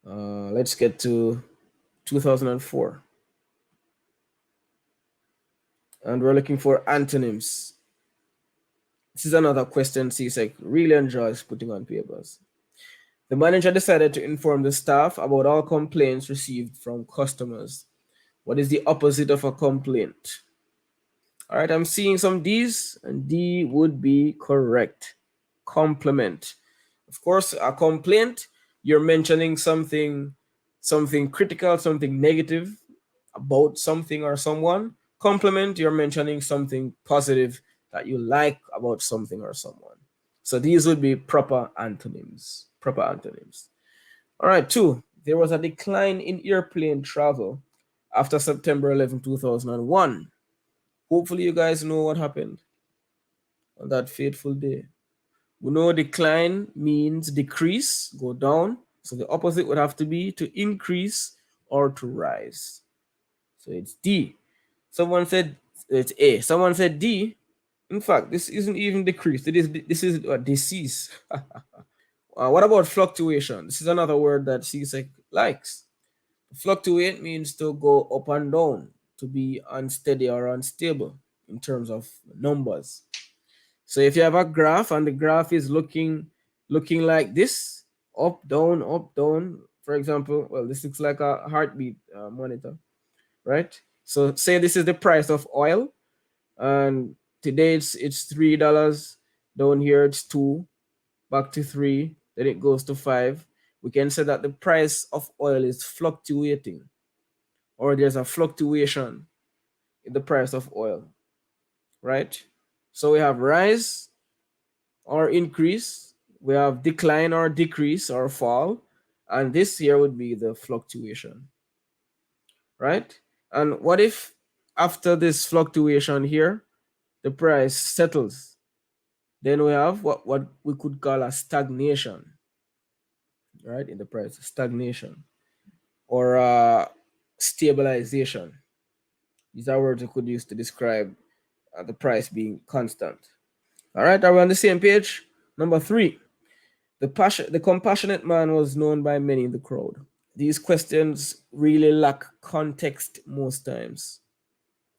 Let's get to 2004. And we're looking for antonyms. This is another question CSEC really enjoys putting on papers. The manager decided to inform the staff about all complaints received from customers. What is the opposite of a complaint? All right, I'm seeing some D's, and D would be correct. Compliment. Of course, a complaint, you're mentioning something critical, something negative about something or someone. Compliment, you're mentioning something positive that you like about something or someone. So these would be proper antonyms. Proper antonyms. All right, 2. There was a decline in airplane travel after September 11, 2001. Hopefully, you guys know what happened on that fateful day. We know decline means decrease, go down. So the opposite would have to be to increase or to rise. So it's D. Someone said it's A. Someone said D. In fact, this isn't even decrease. This is a disease. What about fluctuation? This is another word that CSEC likes. Fluctuate means to go up and down, to be unsteady or unstable in terms of numbers. So if you have a graph and the graph is looking like this, up, down, up, down, for example, well, this looks like a heartbeat monitor, right? So say this is the price of oil, and today it's $3. Down here it's 2, back to 3, then it goes to 5. We can say that the price of oil is fluctuating, or there's a fluctuation in the price of oil, right? So we have rise or increase, we have decline or decrease or fall, and this here would be the fluctuation, right? And what if after this fluctuation here, the price settles? Then we have what we could call a stagnation, right? In the price, stagnation or stabilization. These are words we could use to describe the price being constant. All right, are we on the same page? Number 3, the compassionate man was known by many in the crowd. These questions really lack context most times,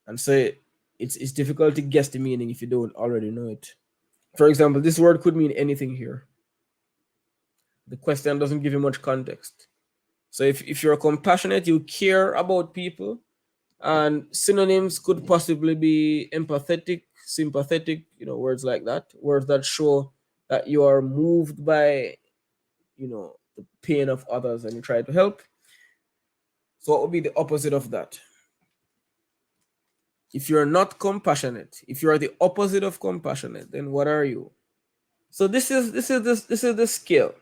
and so it's difficult to guess the meaning if you don't already know it. For example, this word could mean anything here. The question doesn't give you much context. So if you're compassionate, you care about people, and synonyms could possibly be empathetic, sympathetic, words like that, words that show that you are moved by, the pain of others and you try to help. So what would be the opposite of that? If you're not compassionate, if you are the opposite of compassionate, then what are you? So this is the scale,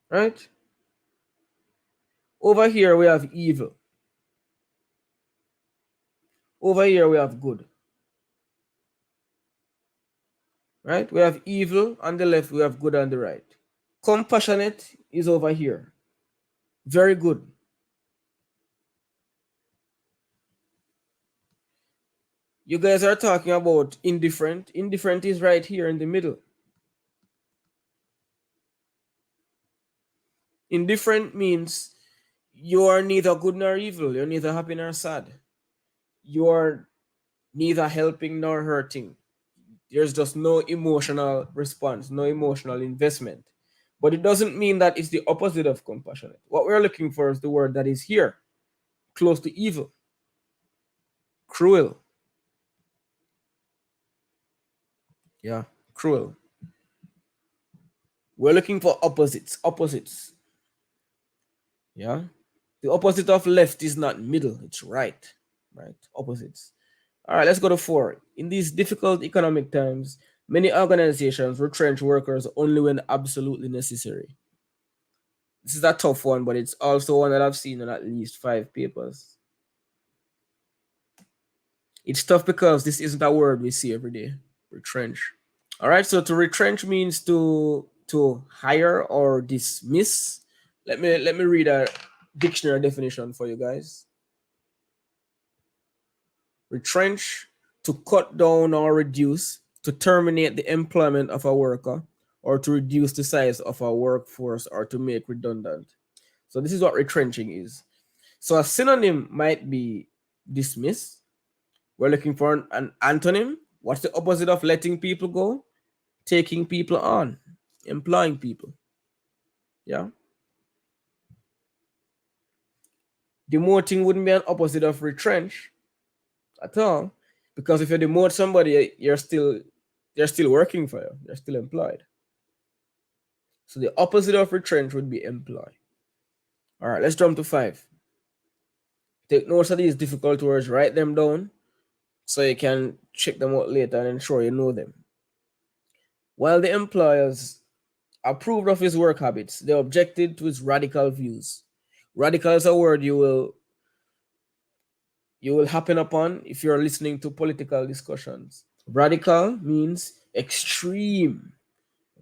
right? Over here we have evil. Over here we have good. Right? We have evil on the left, we have good on the right. Compassionate is over here. Very good. You guys are talking about indifferent. Indifferent is right here in the middle. Indifferent means you are neither good nor evil. You're neither happy nor sad. You are neither helping nor hurting. There's just no emotional response, no emotional investment. But it doesn't mean that it's the opposite of compassionate. What we're looking for is the word that is here, close to evil. Cruel. Yeah, cruel. We're looking for opposites. Opposites. Yeah. The opposite of left is not middle, it's right. Right. Opposites. All right, let's go to 4. In these difficult economic times, many organizations retrench workers only when absolutely necessary. This is a tough one, but it's also one that I've seen in at least 5 papers. It's tough because this isn't a word we see every day. Retrench. All right, so to retrench means to hire or dismiss. Let me read a dictionary definition for you guys. Retrench, to cut down or reduce, to terminate the employment of a worker, or to reduce the size of a workforce, or to make redundant. So this is what retrenching is. So a synonym might be dismiss. We're looking for an antonym. What's the opposite of letting people go? Taking people on, employing people. Yeah. Demoting wouldn't be an opposite of retrench at all, because if you demote somebody, they're still working for you. They're still employed. So the opposite of retrench would be employ. All right, let's jump to 5. Take notes of these difficult words, write them down so you can check them out later and ensure you know them. While the employers approved of his work habits, they objected to his radical views. Radical is a word you will happen upon if you're listening to political discussions. Radical means extreme,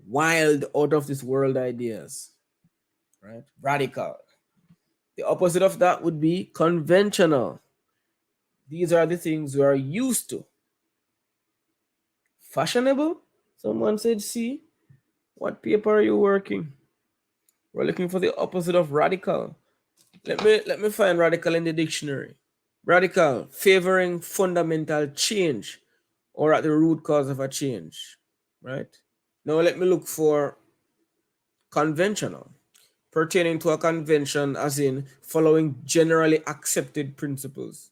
wild, out of this world ideas, right? Radical. The opposite of that would be conventional. These are the things we are used to. Fashionable? Someone said, see, what paper are you working? We're looking for the opposite of radical. Let me find radical in the dictionary. Radical, favoring fundamental change or at the root cause of a change, right? Now let me look for conventional, pertaining to a convention as in following generally accepted principles,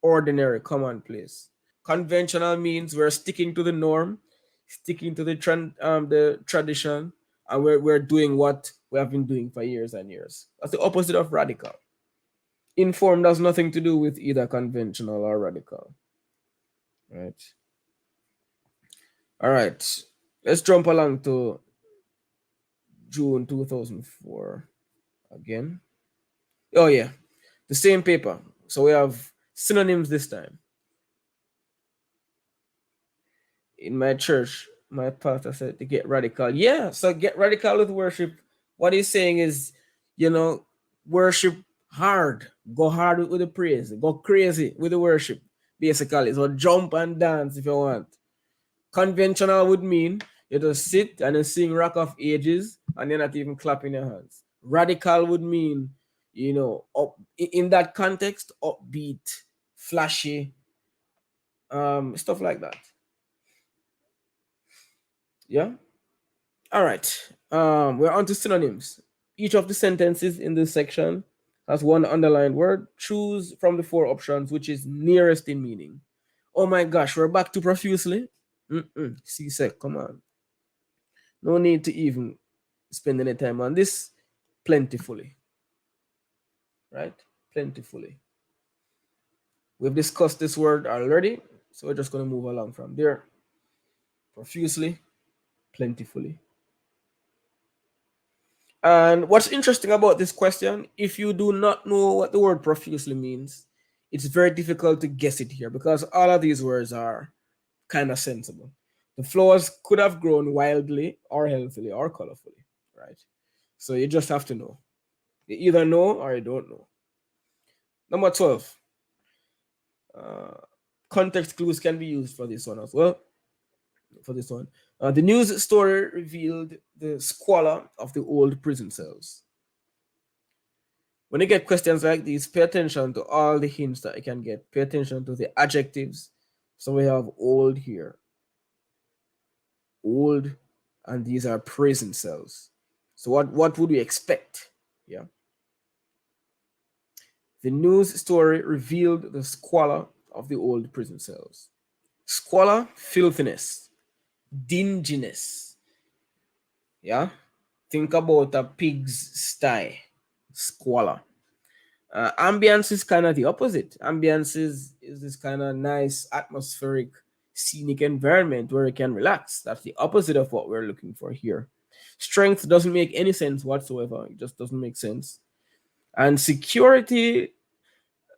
ordinary, commonplace. Conventional means we're sticking to the norm, sticking to the tradition, and we're doing what we have been doing for years and years. That's the opposite of radical. Informed has nothing to do with either conventional or radical, right? All right, let's jump along to June 2004 again. Oh yeah, the same paper. So we have synonyms this time. In my church, my pastor said to get radical. Yeah, so get radical with worship. What he's saying is, worship hard. Go hard with the praise. Go crazy with the worship, basically. So jump and dance if you want. Conventional would mean you just sit and you sing Rock of Ages and you're not even clapping your hands. Radical would mean, up in that context, upbeat, flashy, stuff like that. Yeah. All right. We're on to synonyms. Each of the sentences in this section has one underlined word. Choose from the 4 options which is nearest in meaning. Oh my gosh, we're back to profusely. CSEC, come on. No need to even spend any time on this. Plentifully. Right? Plentifully. We've discussed this word already, so we're just going to move along from there. Profusely, plentifully. And what's interesting about this question, if you do not know what the word profusely means, it's very difficult to guess it here because all of these words are kind of sensible. The flowers could have grown wildly or healthily or colorfully, right? So you just have to know. You either know or you don't know. Number 12. Context clues can be used for this one as well. For this one, the news story revealed the squalor of the old prison cells. When you get questions like these, pay attention to all the hints that you can get. Pay attention to the adjectives. So we have old here. Old, and these are prison cells. So what would we expect? Yeah. The news story revealed the squalor of the old prison cells. Squalor, filthiness, dinginess. Yeah. Think about a pig's sty. Squalor. Ambience is kind of the opposite. Ambience is this kind of nice, atmospheric, scenic environment where you can relax. That's the opposite of what we're looking for here. Strength doesn't make any sense whatsoever. It just doesn't make sense. And security,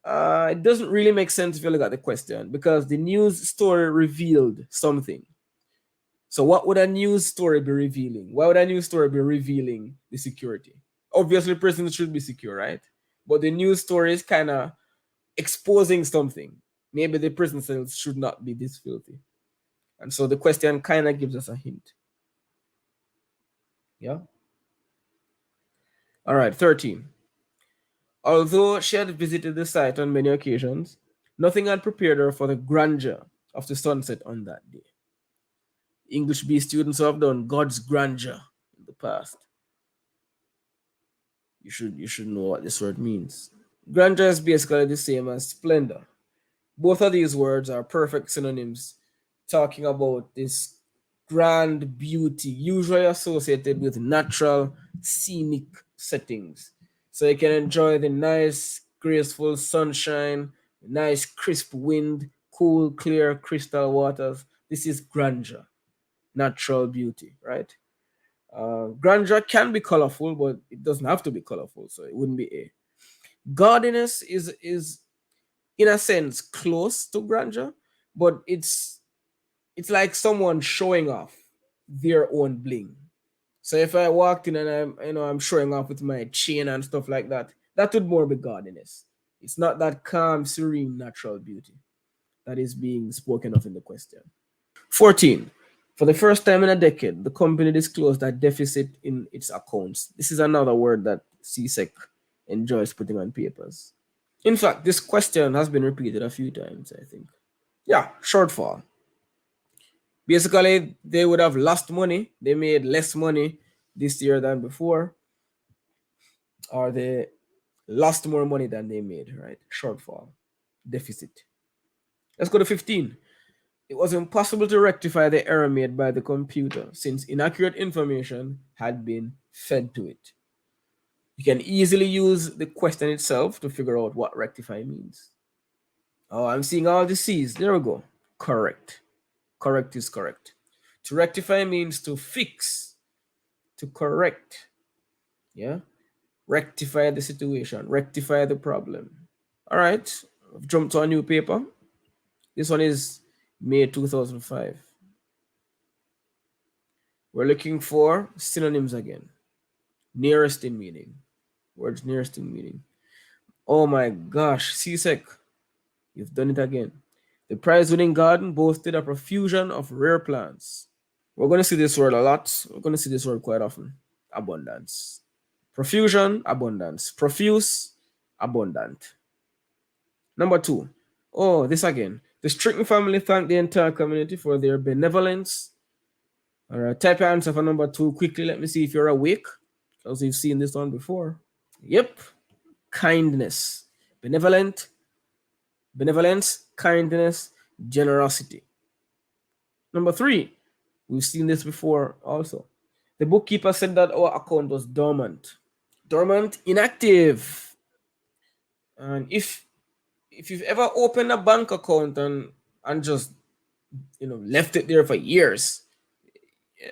it doesn't really make sense if you look at the question because the news story revealed something. So what would a news story be revealing? Why would a news story be revealing the security? Obviously, prisons should be secure, right? But the news story is kind of exposing something. Maybe the prison cells should not be this filthy. And so the question kind of gives us a hint. Yeah. All right, 13. Although she had visited the site on many occasions, nothing had prepared her for the grandeur of the sunset on that day. English B students have done God's grandeur in the past. You should know what this word means. Grandeur is basically the same as splendor. Both of these words are perfect synonyms talking about this grand beauty, usually associated with natural, scenic settings. So you can enjoy the nice, graceful sunshine, nice, crisp wind, cool, clear, crystal waters. This is grandeur, natural beauty, right? Grandeur can be colorful, but it doesn't have to be colorful, so it wouldn't be A. Gaudiness is in a sense close to grandeur, but it's like someone showing off their own bling. So if I walked in and I'm showing off with my chain and stuff like that, that would more be gaudiness. It's not that calm, serene, natural beauty that is being spoken of in the question. 14. For the first time in a decade, the company disclosed a deficit in its accounts. This is another word that CSEC enjoys putting on papers. In fact, this question has been repeated a few times, I think. Yeah, shortfall. Basically, they would have lost money. They made less money this year than before, or they lost more money than they made, right? Shortfall, deficit. Let's go to 15. It was impossible to rectify the error made by the computer since inaccurate information had been fed to it. You can easily use the question itself to figure out what rectify means. Oh, I'm seeing all the C's. There we go. Correct. Correct is correct. To rectify means to fix, to correct. Yeah. Rectify the situation, rectify the problem. All right. I've jumped to a new paper. This one is May 2005. We're looking for synonyms again. Nearest in meaning. Words nearest in meaning. Oh my gosh, CSEC, you've done it again. The prize winning garden boasted a profusion of rare plants. We're going to see this word a lot. We're going to see this word quite often. Abundance. Profusion, abundance. Profuse, abundant. Number 2. Oh, this again. The Strickland family thanked the entire community for their benevolence. All right, type your answer for number 2 quickly. Let me see if you're awake, because you've seen this one before. Yep, kindness. Benevolence, kindness, generosity. Number 3, we've seen this before also. The bookkeeper said that our account was dormant. Dormant, inactive. And if you've ever opened a bank account and just left it there for years,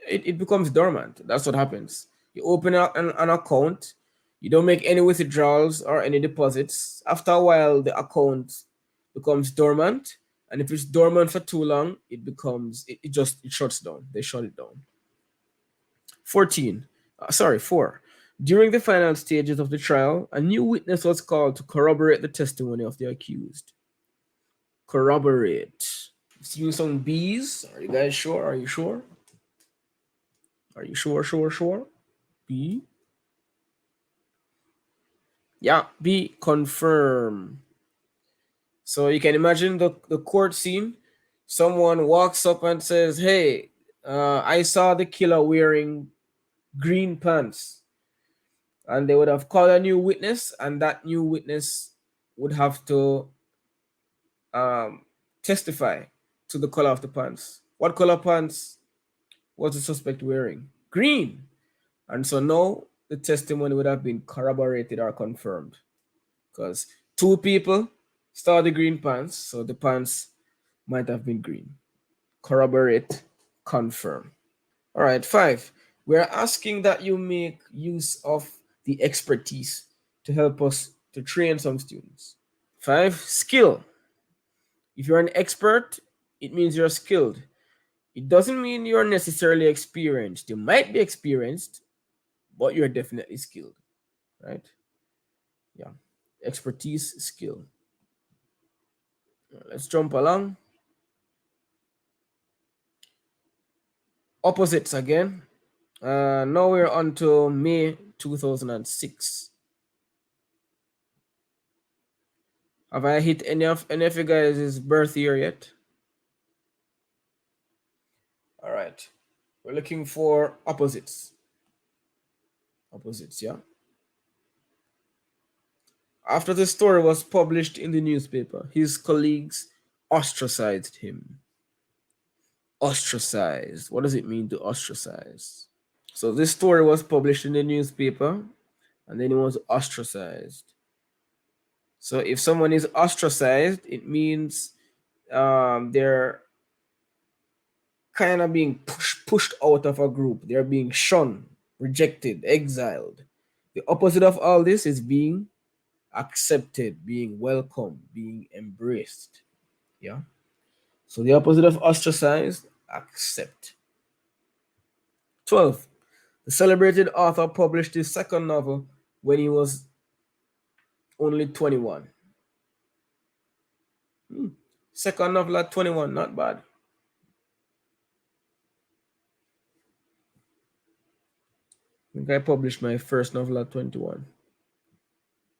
it becomes dormant. That's what happens. You open an account, you don't make any withdrawals or any deposits. After a while, the account becomes dormant, and if it's dormant for too long, it shuts down. They shut it down. 4. During the final stages of the trial, a new witness was called to corroborate the testimony of the accused. Corroborate. Seeing some B's. Are you guys sure? Are you sure? Are you sure? B. Yeah, B. Confirm. So you can imagine the court scene. Someone walks up and says, "Hey, I saw the killer wearing green pants." And they would have called a new witness, and that new witness would have to testify to the color of the pants. What color pants was the suspect wearing? Green. And so now the testimony would have been corroborated or confirmed, because 2 people saw the green pants, so the pants might have been green. Corroborate, confirm. All right, 5. We're asking that you make use of the expertise to help us to train some students. 5, skill. If you're an expert, it means you're skilled. It doesn't mean you're necessarily experienced. You might be experienced, but you're definitely skilled, right? Yeah, expertise, skill. Let's jump along. Opposites again. Now we're on to May 2006. Have I hit any of you guys' birth year yet? All right. We're looking for opposites. Opposites, yeah. After the story was published in the newspaper, his colleagues ostracized him. Ostracized. What does it mean to ostracize? So this story was published in the newspaper and then it was ostracized. So if someone is ostracized, it means they're kind of being pushed out of a group. They're being shunned, rejected, exiled. The opposite of all this is being accepted, being welcomed, being embraced. Yeah. So the opposite of ostracized, accept. 12. The celebrated author published his second novel when he was only 21. Second novel at 21, not bad. I think I published my first novel at 21.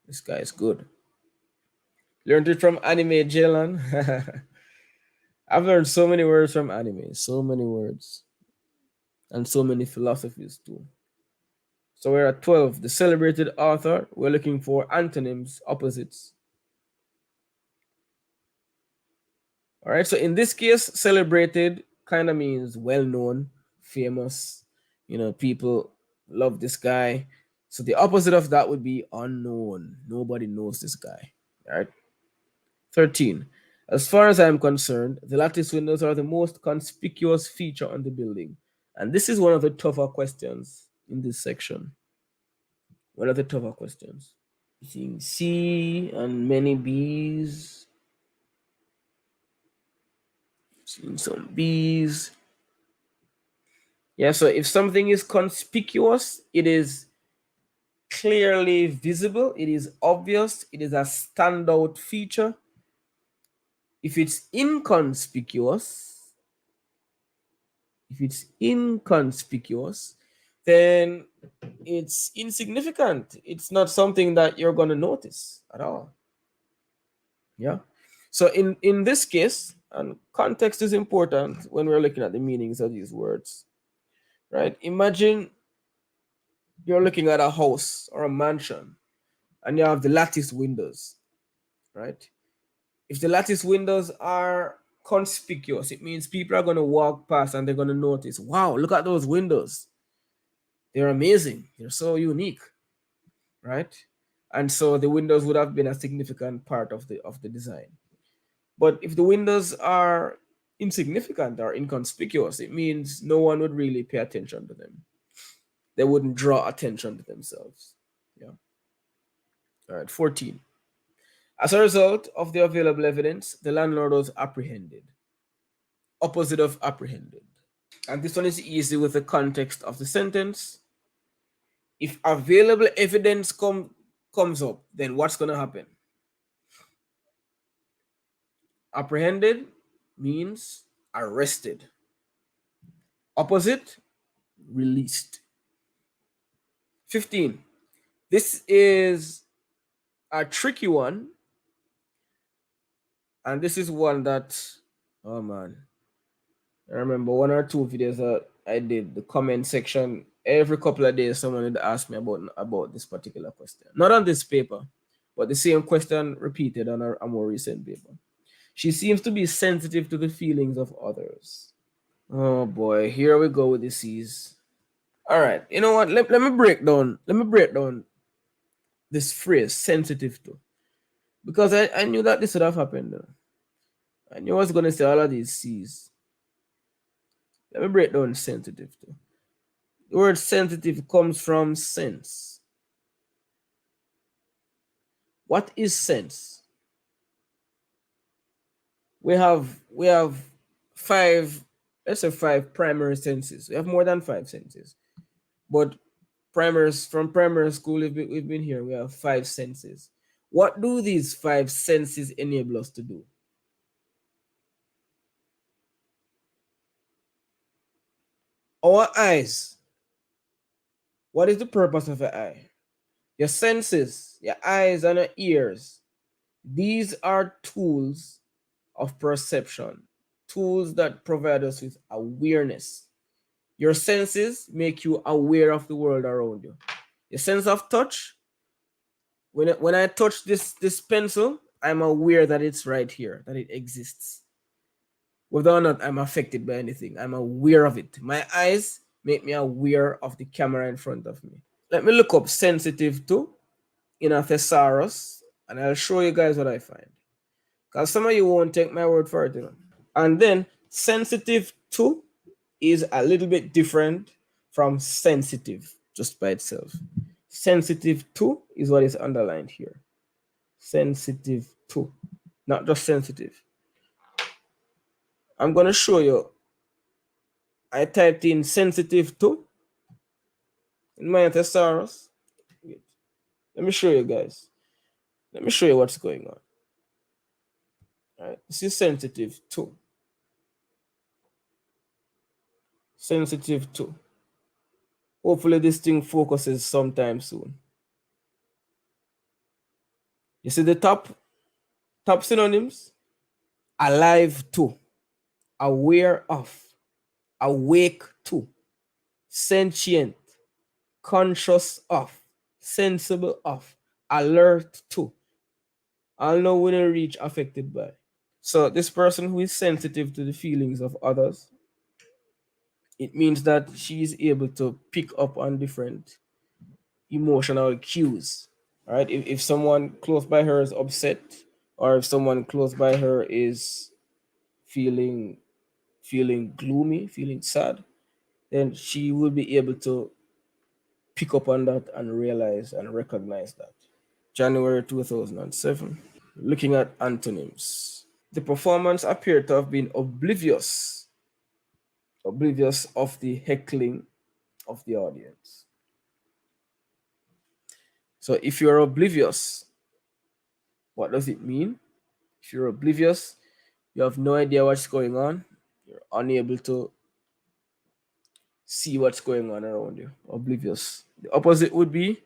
This guy is good. Learned it from anime, Jalen. I've learned so many words from anime, so many words, and so many philosophies too. So we're at 12. The celebrated author, we're looking for antonyms, opposites. All right, so in this case, celebrated kind of means well known, famous. You know, people love this guy. So the opposite of that would be unknown. Nobody knows this guy. All right. 13. As far as I'm concerned, the lattice windows are the most conspicuous feature on the building. And this is one of the tougher questions in this section. One of the tougher questions. Seeing C and many B's. Seeing some B's. Yeah, so if something is conspicuous, it is clearly visible, it is obvious, it is a standout feature. If it's inconspicuous, then it's insignificant. It's not something that you're going to notice at all. Yeah. So in this case, and context is important when we're looking at the meanings of these words, right? Imagine you're looking at a house or a mansion and you have the lattice windows, right? If the lattice windows are conspicuous, it means people are going to walk past and they're going to notice, wow, look at those windows. They're amazing. They're so unique, right? And so the windows would have been a significant part of the design. But if the windows are insignificant or inconspicuous, it means no one would really pay attention to them. They wouldn't draw attention to themselves. Yeah. All right, 14. As a result of the available evidence, the landlord was apprehended. Opposite of apprehended. And this one is easy with the context of the sentence. If available evidence comes up, then what's going to happen? Apprehended means arrested. Opposite, released. 15. This is a tricky one. And this is one that, oh man, I remember one or two videos that I did, the comment section, every couple of days someone would ask me about this particular question. Not on this paper, but the same question repeated on a more recent paper. She seems to be sensitive to the feelings of others. Oh boy, here we go with the C's. All right, you know what? Let me break down. Let me break down this phrase, sensitive to, because I knew that this would have happened. I knew I was going to say all of these C's. Let me break down sensitive to. The word sensitive comes from sense. What is sense? We have five, let's say five primary senses. We have more than five senses, but from primary school we've been here. We have five senses. What do these five senses enable us to do? Our eyes. What is the purpose of an eye? Your senses, your eyes and your ears. These are tools of perception, tools that provide us with awareness. Your senses make you aware of the world around you. Your sense of touch, when I touch this pencil, I'm aware that it's right here, that it exists. Whether or not I'm affected by anything, I'm aware of it. My eyes make me aware of the camera in front of me. Let me look up sensitive to in a thesaurus, and I'll show you guys what I find. Because some of you won't take my word for it. And then sensitive to is a little bit different from sensitive just by itself. Sensitive to is what is underlined here. Sensitive to, not just sensitive. I'm going to show you. I typed in sensitive to in my thesaurus. Let me show you guys. Let me show you what's going on. All right, this is sensitive to. Sensitive to. Hopefully this thing focuses sometime soon. You see the top synonyms? Alive to, aware of, awake to, sentient, conscious of, sensible of, alert to. I'll know when I reach affected by. So this person who is sensitive to the feelings of others, it means that she is able to pick up on different emotional cues. All right. If someone close by her is upset, or if someone close by her is feeling gloomy, feeling sad, then she will be able to pick up on that and realize and recognize that. January 2007. Looking at antonyms. The performance appeared to have been oblivious of the heckling of the audience. So if you're oblivious, what does it mean? If you're oblivious, you have no idea what's going on, you're unable to see what's going on around you. Oblivious. The opposite would be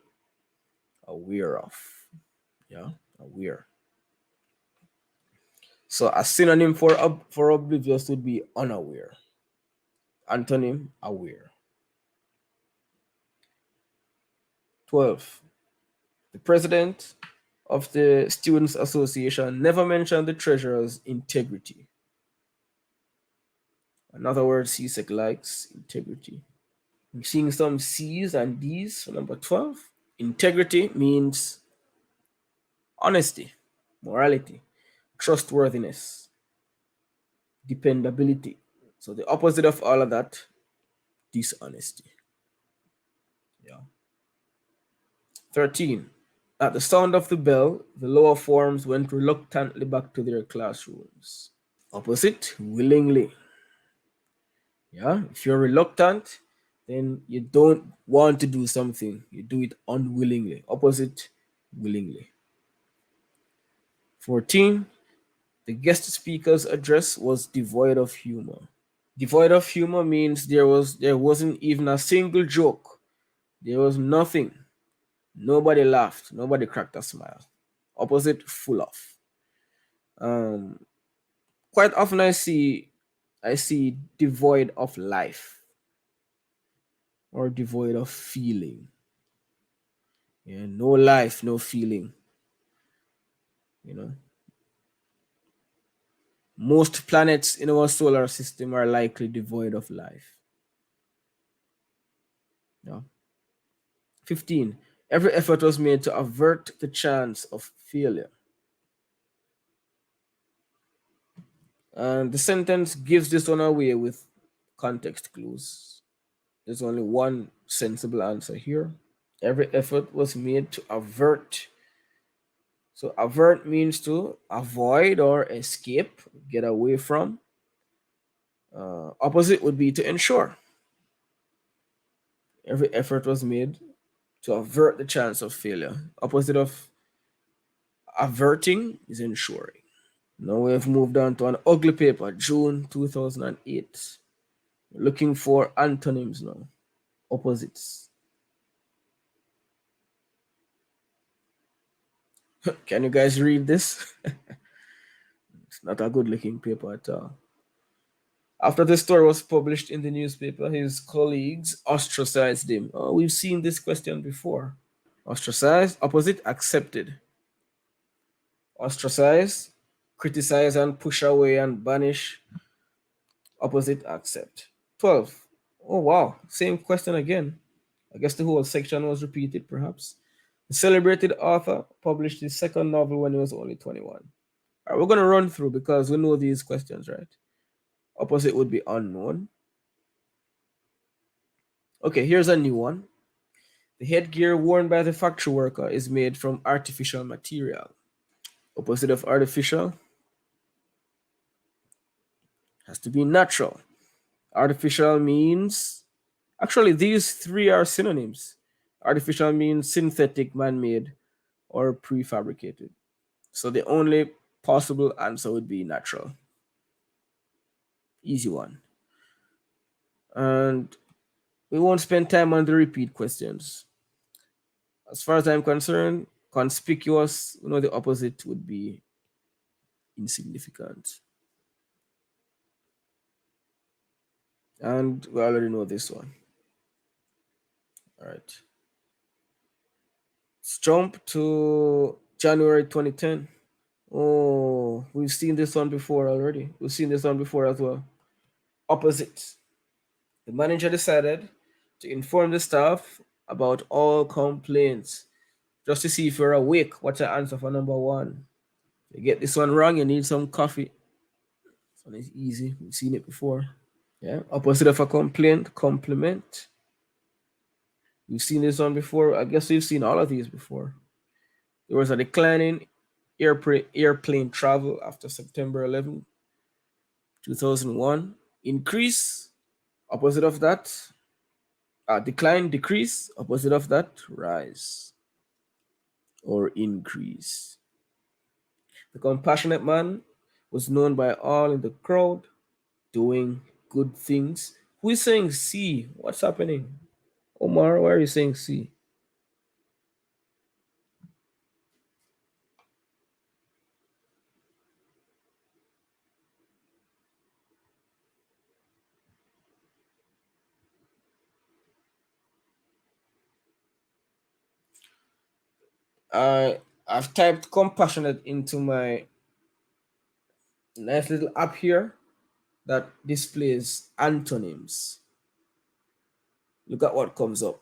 aware of. Yeah, aware. So a synonym for oblivious would be unaware. Antonym, aware. 12. The president of the Students Association never mentioned the treasurer's integrity. In other words, CSEC likes integrity. I'm seeing some C's and D's for number 12. Integrity means honesty, morality, trustworthiness, dependability. So the opposite of all of that, dishonesty. Yeah. 13. At the sound of the bell, the lower forms went reluctantly back to their classrooms. Opposite, willingly. Yeah, if you're reluctant, then you don't want to do something. You do it unwillingly. Opposite, willingly. 14. The guest speaker's address was devoid of humor. Devoid of humor means there wasn't even a single joke. There was nothing. Nobody laughed. Nobody cracked a smile. Opposite, full of. Quite often I see devoid of life or devoid of feeling. Yeah, no life, no feeling. You know, most planets in our solar system are likely devoid of life. Yeah. 15. Every effort was made to avert the chance of failure. And the sentence gives this one away with context clues. There's only one sensible answer here. Every effort was made to avert. So avert means to avoid or escape, get away from. Opposite would be to ensure. Every effort was made to avert the chance of failure. Opposite of averting is ensuring. Now we've moved on to an ugly paper, June 2008. Looking for antonyms now, opposites. Can you guys read this? It's not a good looking paper at all. After the story was published in the newspaper, his colleagues ostracized him. Oh, we've seen this question before. Ostracized, opposite, accepted. Ostracize, criticize and push away and banish. Opposite, accept. 12. Oh, wow. Same question again. I guess the whole section was repeated, perhaps. The celebrated author published his second novel when he was only 21. All right, we're going to run through because we know these questions, right? Opposite would be unknown. Okay, here's a new one. The headgear worn by the factory worker is made from artificial material. Opposite of artificial has to be natural. Artificial means, actually, these three are synonyms. Artificial means synthetic, man made, or prefabricated. So the only possible answer would be natural. Easy one. And we won't spend time on the repeat questions. As far as I'm concerned, conspicuous, the opposite would be insignificant. And we already know this one. All right. Let's jump to January 2010. Oh, we've seen this one before already. We've seen this one before as well. Opposite. The manager decided to inform the staff about all complaints just to see if you're awake. What's the answer for number one? If you get this one wrong, you need some coffee. This one is easy. We've seen it before. Yeah. Opposite of a complaint, compliment. We've seen this one before. I guess we've seen all of these before. There was a decline in airplane travel after September 11, 2001. Increase, opposite of that. Decline, decrease, opposite of that, rise or increase. The compassionate man was known by all in the crowd, doing good things. Who is saying C? What's happening? Omar, why are you saying C? I've typed compassionate into my nice little app here that displays antonyms. Look at what comes up.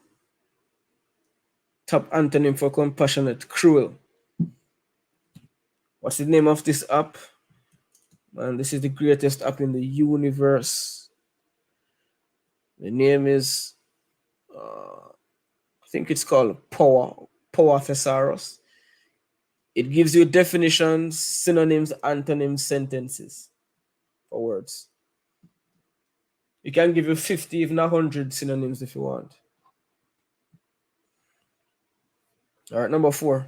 Top antonym for compassionate, cruel. What's the name of this app? Man, this is the greatest app in the universe. The name is, I think it's called Power Thesaurus. It gives you definitions, synonyms, antonyms, sentences for words. It can give you 50, if not 100 synonyms if you want. All right, number 4.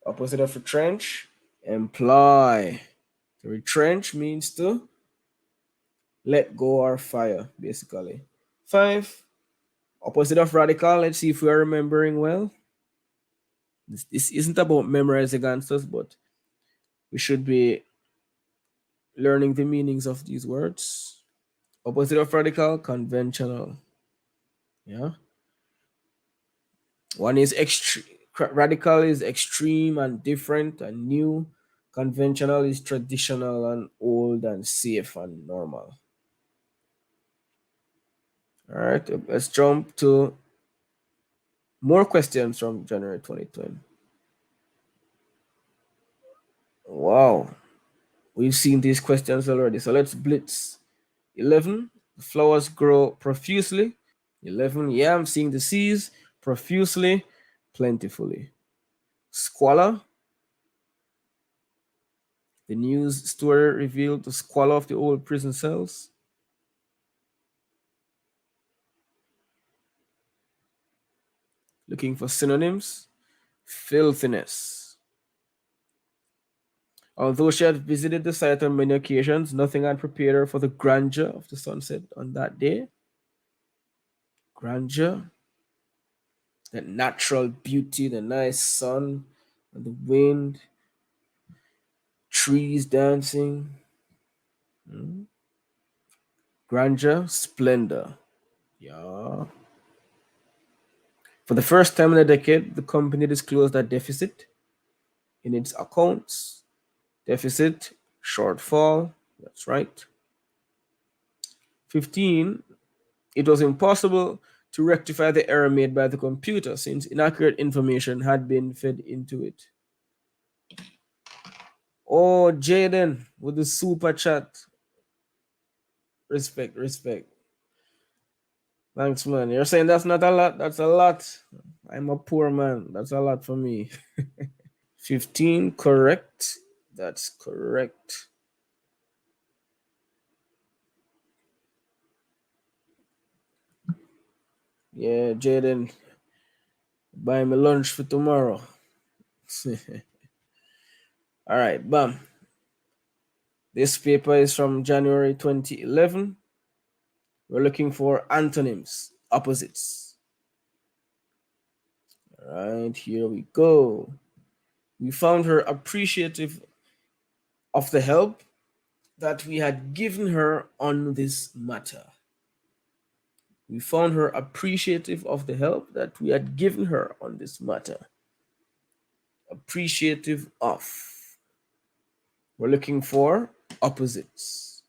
Opposite of retrench, employ. To retrench means to let go or fire, basically. 5. Opposite of radical. Let's see if we are remembering well. This isn't about memorizing answers, but we should be learning the meanings of these words. Opposite of radical, conventional. Yeah. One is extreme. Radical is extreme and different and new. Conventional is traditional and old and safe and normal. All right, let's jump to more questions from January 2020. Wow, we've seen these questions already. So let's blitz. 11, the flowers grow profusely. 11, yeah, I'm seeing the C's. Profusely, plentifully. Squalor. The news story revealed the squalor of the old prison cells. Looking for synonyms. Filthiness. Although she had visited the site on many occasions, nothing had prepared her for the grandeur of the sunset on that day. Grandeur, the natural beauty, the nice sun, and the wind, trees dancing, grandeur, splendor. Yeah. For the first time in a decade, the company disclosed a deficit in its accounts. Deficit, shortfall. That's right. 15. It was impossible to rectify the error made by the computer since inaccurate information had been fed into it. Oh, Jaden with the super chat. Respect, respect. Thanks, man. You're saying that's not a lot? That's a lot. I'm a poor man. That's a lot for me. 15, correct. That's correct. Yeah, Jaden, buy me lunch for tomorrow. All right, bam. This paper is from January 2011. We're looking for antonyms, opposites. All right, here we go. We found her appreciative of the help that we had given her on this matter. We found her appreciative of the help that we had given her on this matter. Appreciative of. We're looking for opposites.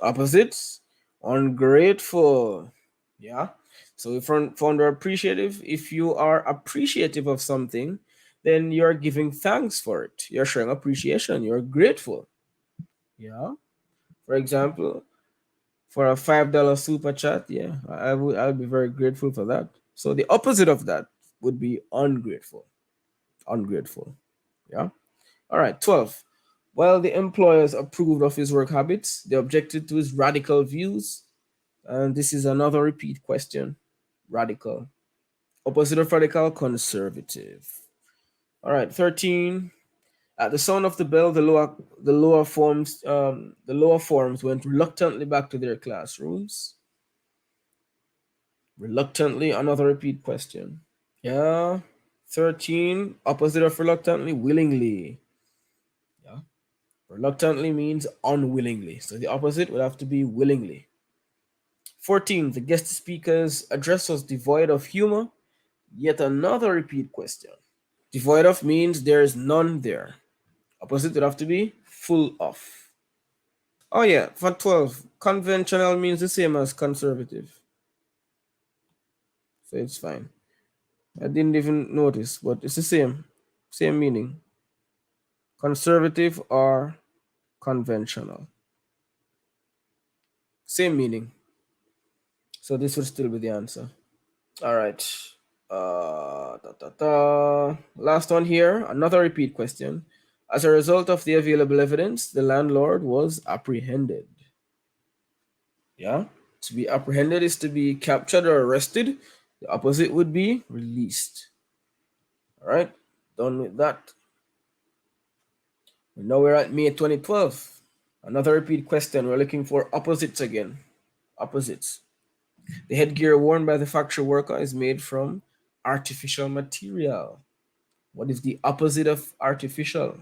Opposites, ungrateful. Yeah. So we found her appreciative. If you are appreciative of something, then you're giving thanks for it. You're showing appreciation. You're grateful. Yeah. For example, for a $5 super chat, yeah, I'll be very grateful for that. So the opposite of that would be ungrateful. Ungrateful. Yeah. All right, 12. While the employers approved of his work habits, they objected to his radical views. And this is another repeat question. Radical. Opposite of radical, conservative. All right, 13. At the sound of the bell, the lower forms went reluctantly back to their classrooms. Reluctantly, another repeat question. Yeah. 13. Opposite of reluctantly, willingly. Yeah. Reluctantly means unwillingly. So the opposite would have to be willingly. 14. The guest speaker's address was devoid of humor. Yet another repeat question. Devoid of means there is none there. Opposite would have to be full of. Oh yeah, for 12. Conventional means the same as conservative. So it's fine. I didn't even notice, but it's the same. Same meaning. Conservative or conventional. Same meaning. So this would still be the answer. All right. Last one here. Another repeat question. As a result of the available evidence, the landlord was apprehended. Yeah. To be apprehended is to be captured or arrested. The opposite would be released. All right. Done with that. Now we're at May 2012. Another repeat question. We're looking for opposites again. Opposites. The headgear worn by the factory worker is made from artificial material. What is the opposite of artificial?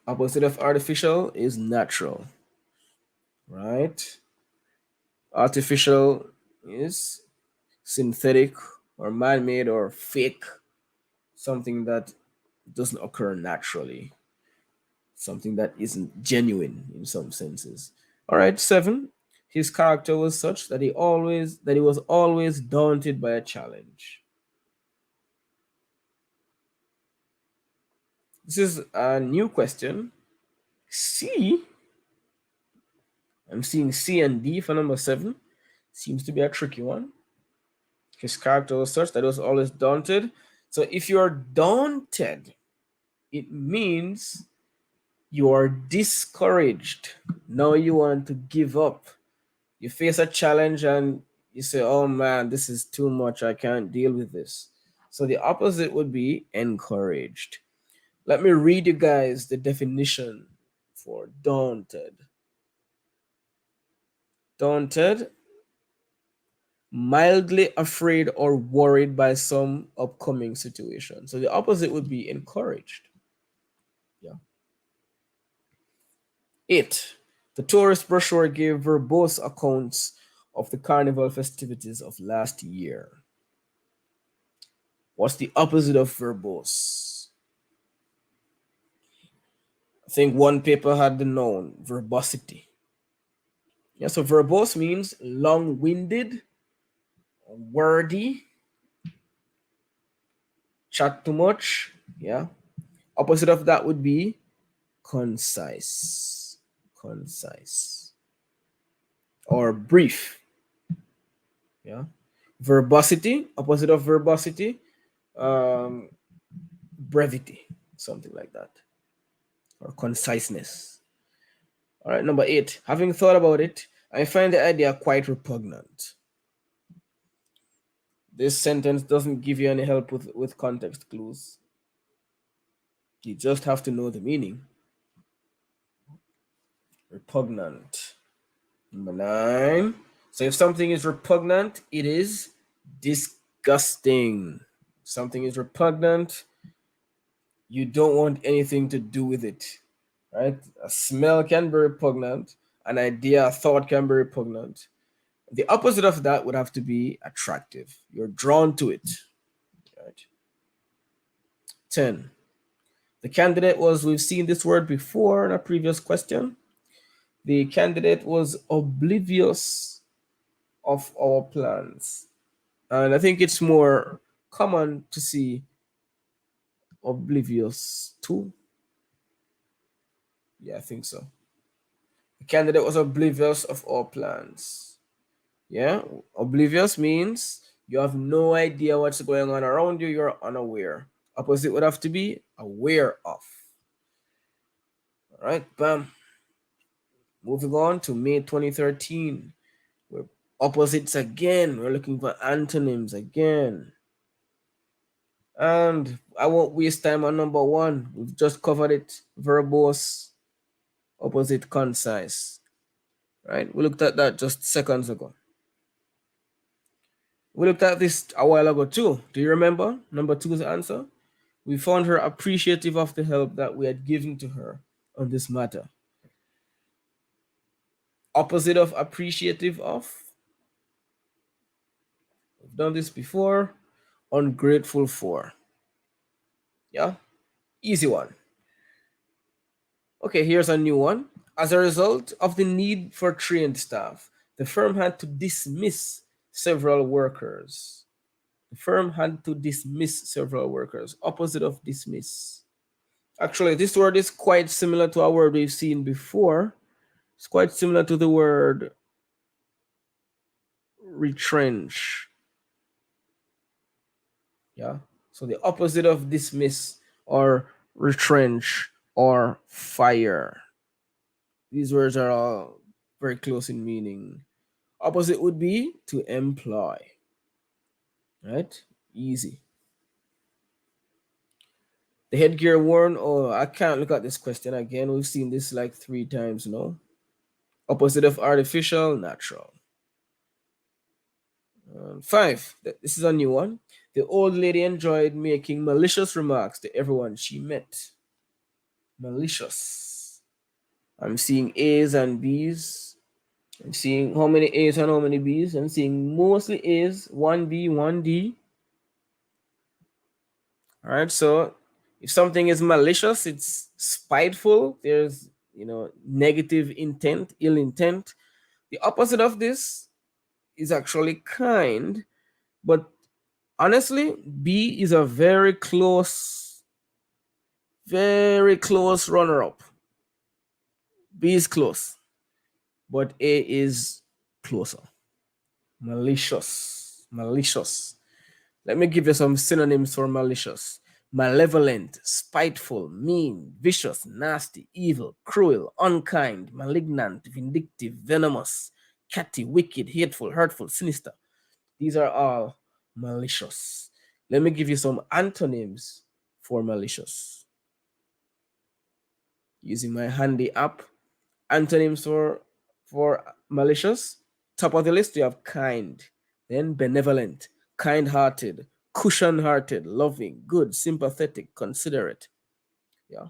Opposite of artificial is natural, right? Artificial is synthetic or man-made or fake, something that doesn't occur naturally, something that isn't genuine in some senses. All right, 7. His character was such that he was always daunted by a challenge. This is a new question. C. I'm seeing C and D for number 7. Seems to be a tricky one. His character was such that he was always daunted. So if you're daunted, it means you are discouraged. Now you want to give up. You face a challenge and you say, oh man, this is too much. I can't deal with this. So the opposite would be encouraged. Let me read you guys the definition for daunted. Daunted mildly afraid or worried by some upcoming situation. So the opposite would be encouraged. Yeah. 8. The tourist brochure gave verbose accounts of the carnival festivities of last year. What's the opposite of verbose? I think one paper had the noun verbosity. Yeah, so verbose means long-winded, wordy, chat too much. Yeah. Opposite of that would be concise. Concise. Or brief. Yeah. Verbosity, opposite of verbosity, brevity, something like that. Or conciseness. All right, number 8. Having thought about it, I find the idea quite repugnant. This sentence doesn't give you any help with context clues. You just have to know the meaning. Repugnant. Number 9. So if something is repugnant, it is disgusting. Something is repugnant, you don't want anything to do with it, right? A smell can be repugnant, an idea, a thought can be repugnant. The opposite of that would have to be attractive. You're drawn to it, right? 10. The candidate was, we've seen this word before in a previous question. The candidate was oblivious of our plans. And I think it's more common to see oblivious to. Yeah, I think so. The candidate was oblivious of our plans. Yeah, oblivious means you have no idea what's going on around you, you're unaware. Opposite would have to be aware of. All right, bam. Moving on to May 2013. We're opposites again. We're looking for antonyms again. And I won't waste time on number 1. We've just covered it. Verbose, opposite, concise. Right? We looked at that just seconds ago. We looked at this a while ago too. Do you remember? Number 2's answer. We found her appreciative of the help that we had given to her on this matter. Opposite of appreciative of. We've done this before. Ungrateful for. Yeah? Easy one. Okay, here's a new one. As a result of the need for trained staff, the firm had to dismiss several workers. The firm had to dismiss several workers. Opposite of dismiss. Actually, this word is quite similar to a word we've seen before. It's quite similar to the word retrench. Yeah. So the opposite of dismiss or retrench or fire. These words are all very close in meaning. Opposite would be to employ. Right? Easy. The headgear worn. Oh, I can't look at this question again. We've seen this like 3 times now. Opposite of artificial, natural. 5. This is a new one. The old lady enjoyed making malicious remarks to everyone she met. Malicious. I'm seeing A's and B's. I'm seeing how many A's and how many B's. I'm seeing mostly A's, 1B, 1D. All right, so if something is malicious, it's spiteful. There's, negative intent, ill intent. The opposite of this is actually kind, but honestly, B is a very close runner-up. B is close, but A is closer. Malicious. Let me give you some synonyms for malicious. Malevolent, spiteful, mean, vicious, nasty, evil, cruel, unkind, malignant, vindictive, venomous, catty, wicked, hateful, hurtful, sinister. These are all malicious. Let me give you some antonyms for malicious. Using my handy app, antonyms for malicious. Top of the list, we have kind. Then benevolent, kind-hearted, cushion-hearted, loving, good, sympathetic, considerate. Yeah.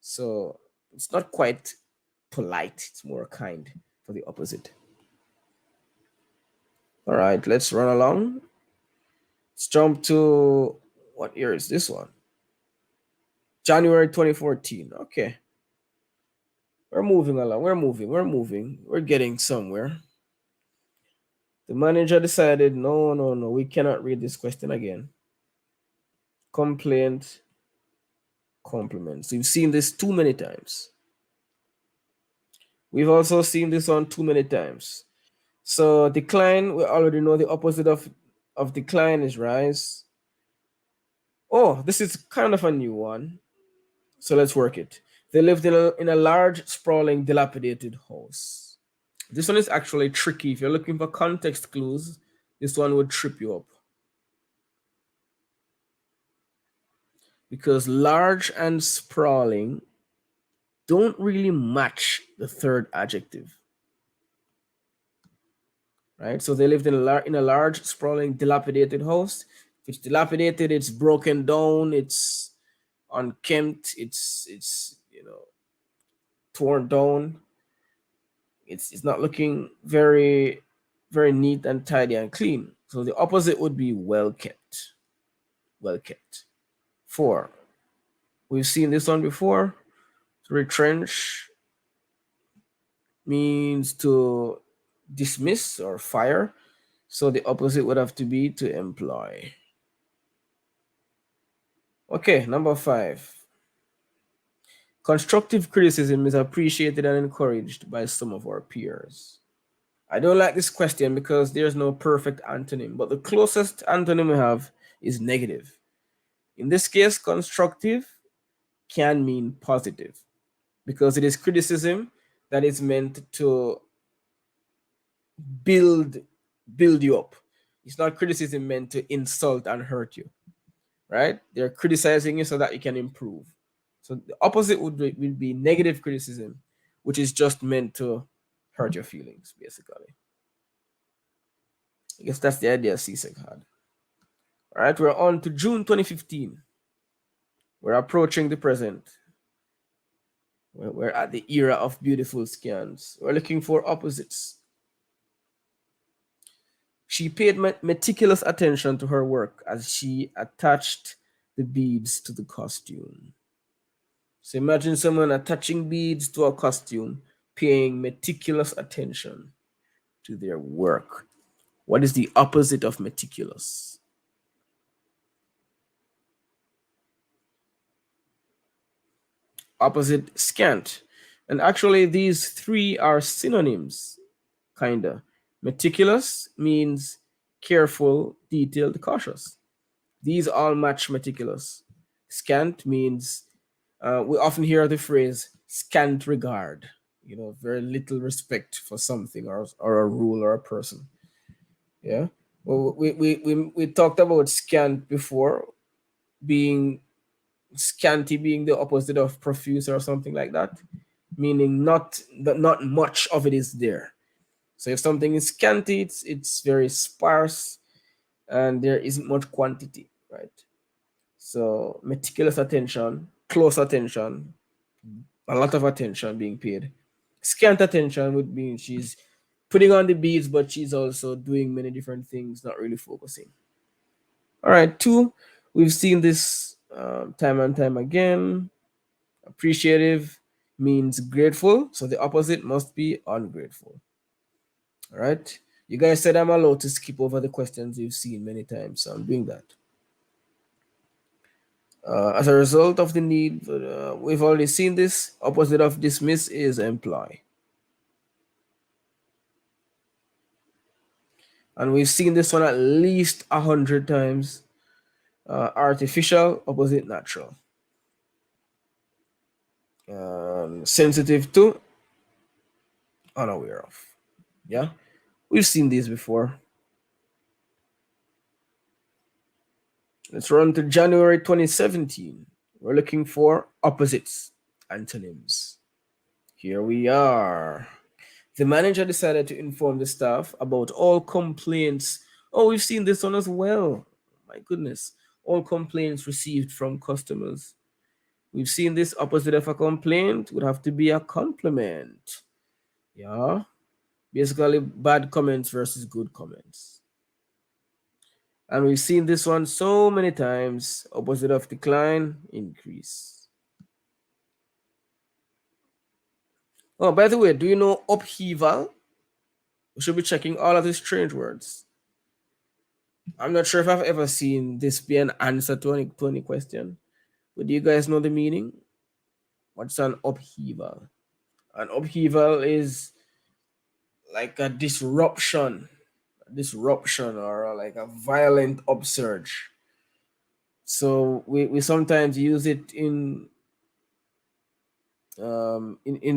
So it's not quite polite, it's more kind for the opposite. All right, let's run along. Let's jump to, what year is this one? January 2014. Okay. We're moving along. We're moving. We're getting somewhere. The manager decided, no, no, no, we cannot read this question again. Complaint, compliments. We've seen this too many times. We've also seen this one too many times. So decline, we already know the opposite of decline is rise. Oh, this is kind of a new one. So let's work it. They lived in a large, sprawling, dilapidated house. This one is actually tricky. If you're looking for context clues, this one would trip you up. Because large and sprawling don't really match the third adjective. Right? So they lived in a large, sprawling, dilapidated house. If it's dilapidated, it's broken down, it's unkempt, it's torn down. It's not looking very very neat and tidy and clean. So the opposite would be well kept. Well kept. 4. We've seen this one before. To retrench means to dismiss or fire. So the opposite would have to be to employ. Okay, number 5. Constructive criticism is appreciated and encouraged by some of our peers. I don't like this question because there's no perfect antonym, but the closest antonym we have is negative. In this case, constructive can mean positive because it is criticism that is meant to build you up. It's not criticism meant to insult and hurt you, right? They're criticizing you so that you can improve. So the opposite would be negative criticism, which is just meant to hurt your feelings, basically. I guess that's the idea CSEC had. All right, we're on to June 2015. We're approaching the present. We're at the era of beautiful scans. We're looking for opposites. She paid meticulous attention to her work as she attached the beads to the costume. So imagine someone attaching beads to a costume, paying meticulous attention to their work. What is the opposite of meticulous? Opposite, scant. And actually, these 3 are synonyms, kinda. Meticulous means careful, detailed, cautious. These all match meticulous. Scant means we often hear the phrase scant regard, very little respect for something or a rule or a person. Yeah. Well, we talked about scant before, being scanty being the opposite of profuse or something like that, meaning not much of it is there. So if something is scanty, it's very sparse and there isn't much quantity, right? So meticulous attention, close attention, a lot of attention being paid. Scant attention would mean she's putting on the beads, but she's also doing many different things, not really focusing. All right, 2, we've seen this time and time again. Appreciative means grateful, so the opposite must be ungrateful. All right, you guys said I'm allowed to skip over the questions you've seen many times, so I'm doing that. As a result of the need, we've already seen this. Opposite of dismiss is employ. And we've seen this one at least 100 times. Artificial, opposite natural. Sensitive to, unaware of. Yeah, we've seen these before. Let's run to January 2017. We're looking for opposites, antonyms. Here we are. The manager decided to inform the staff about all complaints Oh, we've seen this one as well. My goodness. All complaints received from customers. We've seen this opposite of a complaint would have to be a compliment. Yeah. Basically, bad comments versus good comments. And we've seen this one so many times. Opposite of decline, increase. Oh, by the way, do you know upheaval? We should be checking all of these strange words. I'm not sure if I've ever seen this be an answer to any question. But do you guys know the meaning? What's an upheaval? An upheaval is like a disruption or like a violent upsurge. So we sometimes use it in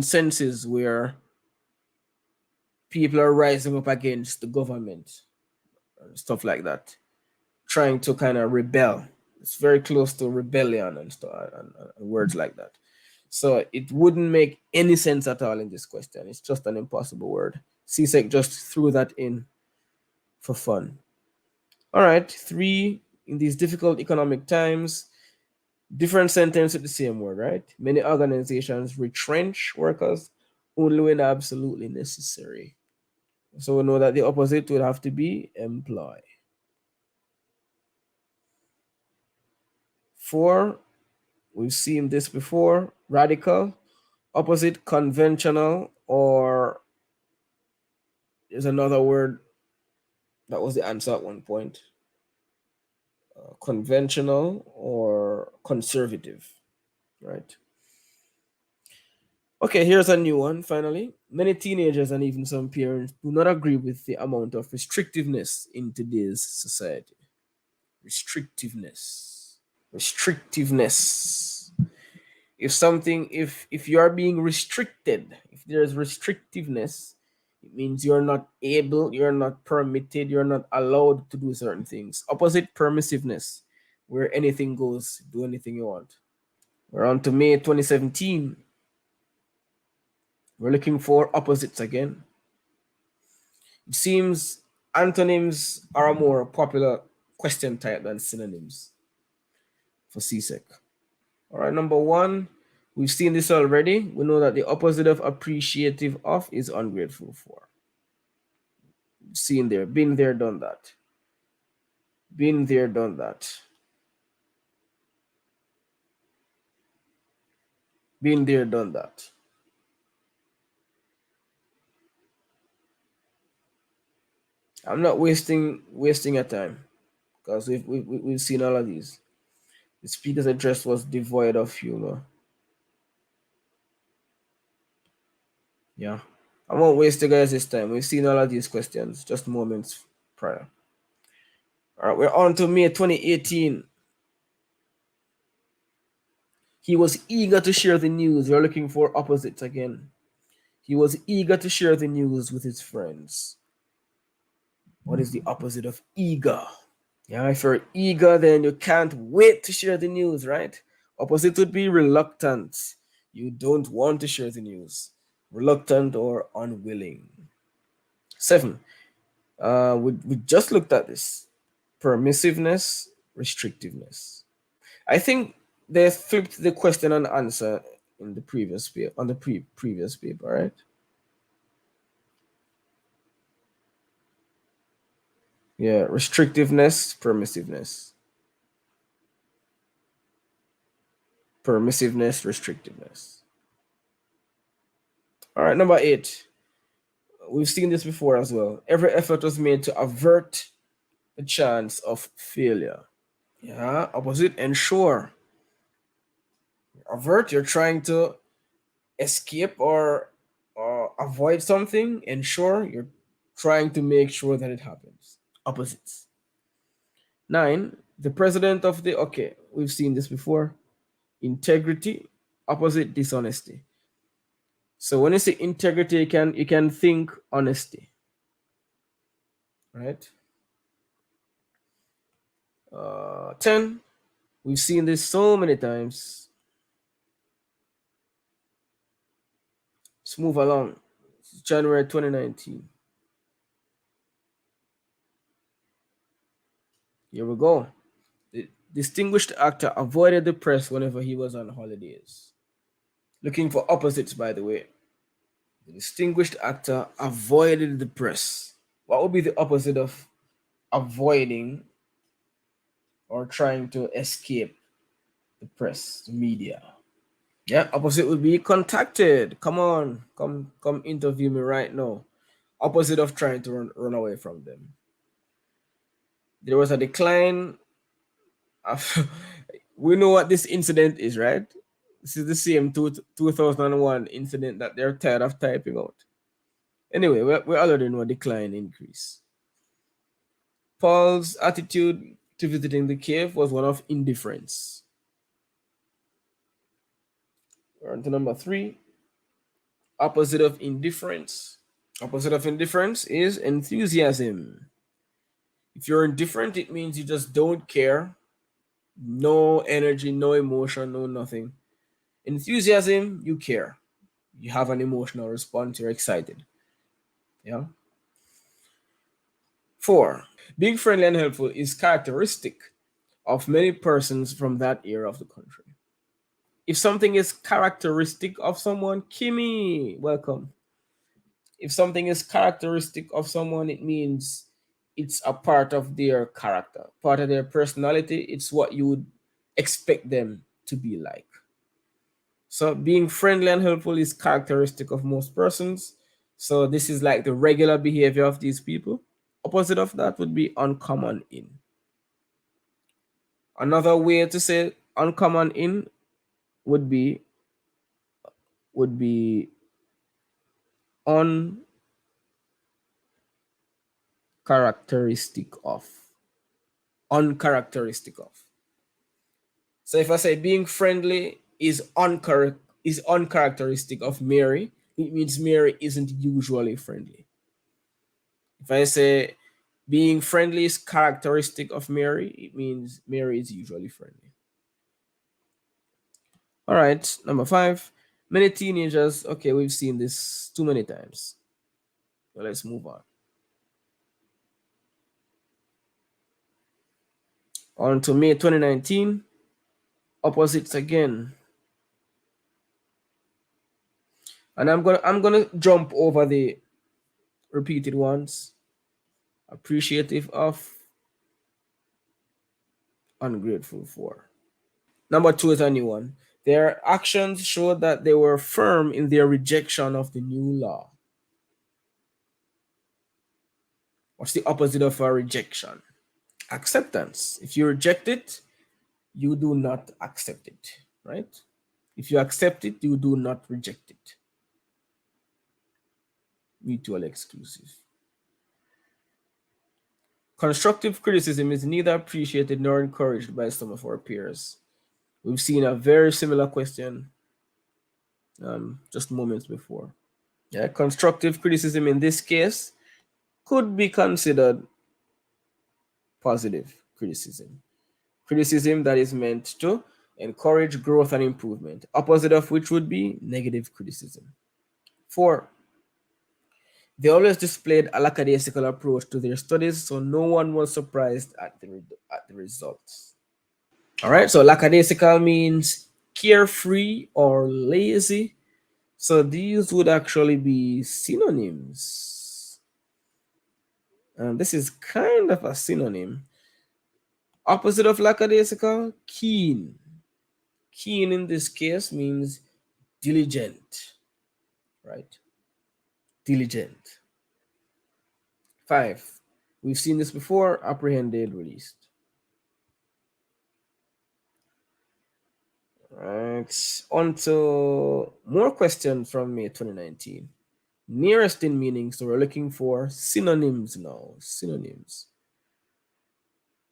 senses where people are rising up against the government and stuff like that, trying to kind of rebel. It's very close to rebellion and stuff and words like that. So it wouldn't make any sense at all in this question. It's just an impossible word. CSEC just threw that in for fun. All right, 3, in these difficult economic times, different sentence with the same word, right? Many organizations retrench workers only when absolutely necessary. So we know that the opposite would have to be employ. 4, we've seen this before, radical, opposite conventional, or there's another word that was the answer at one point. Conventional or conservative, right? Okay, here's a new one finally. Many teenagers and even some parents do not agree with the amount of restrictiveness in today's society. Restrictiveness. Restrictiveness. If you are being restricted, if there's restrictiveness, it means you're not able, you're not permitted, you're not allowed to do certain things. Opposite, permissiveness, where anything goes, do anything you want. We're on to May 2017. We're looking for opposites again. It seems antonyms are a more popular question type than synonyms for CSEC. All right, number 1, we've seen this already. We know that the opposite of appreciative of is ungrateful for. Seen there, been there, done that. Been there, done that. Been there, done that. I'm not wasting your time because we've seen all of these. The speaker's address was devoid of humor. Yeah. I won't waste you guys' time. We've seen all of these questions just moments prior. All right, we're on to May 2018. He was eager to share the news. We're looking for opposites again. He was eager to share the news with his friends. What is the opposite of eager? Yeah, if you're eager, then you can't wait to share the news, right? Opposite would be reluctant. You don't want to share the news. Reluctant or unwilling. 7. We just looked at this. Permissiveness, restrictiveness. I think they flipped the question and answer in the previous paper, on the previous paper, right? Yeah, restrictiveness, permissiveness. Permissiveness, restrictiveness. All right, number 8. We've seen this before as well. Every effort was made to avert the chance of failure. Yeah, opposite, ensure. Avert, you're trying to escape or avoid something. Ensure, you're trying to make sure that it happens. Opposites. 9, the president of the, okay, we've seen this before. Integrity, opposite, dishonesty. So when you say integrity, you can think honesty, right? 10, we've seen this so many times. Let's move along. It's January 2019. Here we go. The distinguished actor avoided the press whenever he was on holidays. Looking for opposites, by the way. The distinguished actor avoided the press. What would be the opposite of avoiding or trying to escape the press, the media? Yeah, opposite would be contacted. Come on, come interview me right now. Opposite of trying to run away from them. There was a decline of, we know what this incident is, right? This is the same 2001 incident that they're tired of typing out. Anyway, we already know a decline increase. Paul's attitude to visiting the cave was one of indifference. We're on to number 3. Opposite of indifference. Opposite of indifference is enthusiasm. If you're indifferent, it means you just don't care. No energy, no emotion, no nothing. Enthusiasm, you care. You have an emotional response, you're excited. Yeah. 4. Being friendly and helpful is characteristic of many persons from that era of the country. If something is characteristic of someone, Kimmy, welcome. If something is characteristic of someone, it means it's a part of their character, part of their personality. It's what you would expect them to be like. So being friendly and helpful is characteristic of most persons. So this is like the regular behavior of these people. Opposite of that would be uncommon in. Another way to say uncommon in would be would be uncharacteristic of. Uncharacteristic of. So if I say being friendly is uncharacteristic of Mary, it means Mary isn't usually friendly. If I say being friendly is characteristic of Mary, it means Mary is usually friendly. All right, number 5. Many teenagers, okay, we've seen this too many times. So let's move on. On to May 2019. Opposites again. And I'm gonna jump over the repeated ones. Appreciative of, ungrateful for. Number 2 is a new one. Their actions showed that they were firm in their rejection of the new law. What's the opposite of a rejection? Acceptance. If you reject it, you do not accept it, right? If you accept it, you do not reject it. Mutual exclusive. Constructive criticism is neither appreciated nor encouraged by some of our peers. We've seen a very similar question just moments before. Yeah, constructive criticism in this case could be considered positive criticism. Criticism that is meant to encourage growth and improvement, opposite of which would be negative criticism. 4. They always displayed a lackadaisical approach to their studies, so no one was surprised at the results. All right, so lackadaisical means carefree or lazy. So these would actually be synonyms. And this is kind of a synonym. Opposite of lackadaisical, keen. Keen in this case means diligent, right? Diligent. 5. We've seen this before, apprehended, released. Right. On to more questions from May 2019. Nearest in meaning, so we're looking for synonyms now. Synonyms.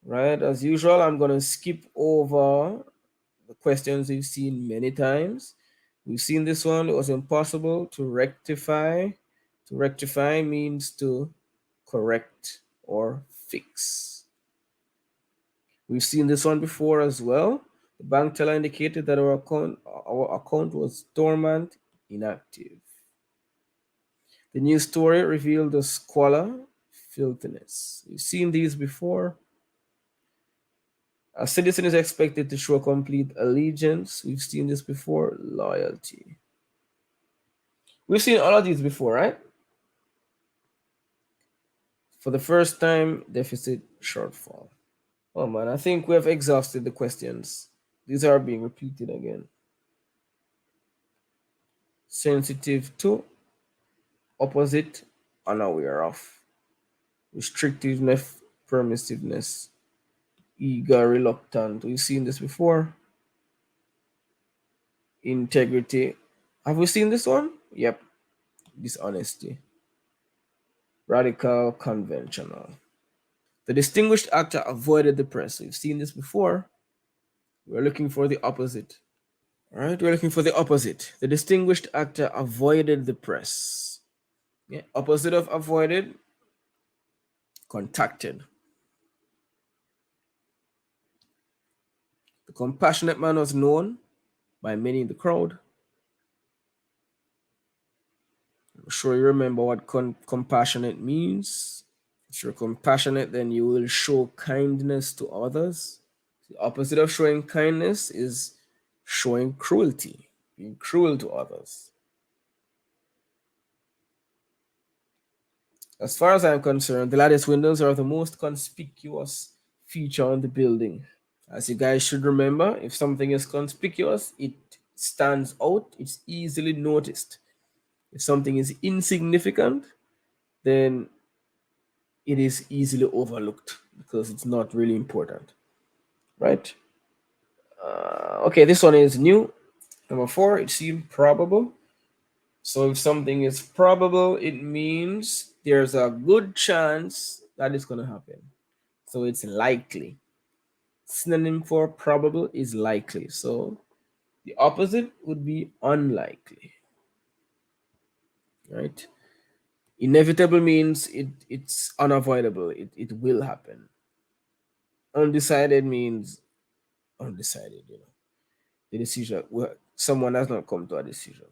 Right, as usual, I'm going to skip over the questions we've seen many times. We've seen this one, it was impossible to rectify. To rectify means to correct or fix. We've seen this one before as well. The bank teller indicated that our account was dormant, inactive. The news story revealed the squalor, filthiness. We've seen these before. A citizen is expected to show complete allegiance. We've seen this before. Loyalty. We've seen all of these before, right? For the first time, deficit shortfall. Oh man, I think we have exhausted the questions. These are being repeated again. Sensitive to, opposite, unaware of. Restrictiveness, permissiveness, eager, reluctant. We've seen this before. Integrity. Have we seen this one? Yep. Dishonesty. Radical, conventional. The distinguished actor avoided the press. We've seen this before. We're looking for the opposite. All right, we're looking for the opposite. The distinguished actor avoided the press. Yeah, opposite of avoided, contacted. The compassionate man was known by many in the crowd. I'm sure you remember what compassionate means. If you're compassionate, then you will show kindness to others. The opposite of showing kindness is showing cruelty, being cruel to others. As far as I'm concerned, the lattice windows are the most conspicuous feature on the building. As you guys should remember, if something is conspicuous, it stands out, it's easily noticed. If something is insignificant, then it is easily overlooked because it's not really important, right? Okay, this one is new. Number 4, it seemed probable. So if something is probable, it means there's a good chance that it's going to happen. So it's likely. Synonym for probable is likely. So the opposite would be unlikely, right? Inevitable means it's unavoidable. It will happen. Undecided means undecided, The decision, well, someone has not come to a decision.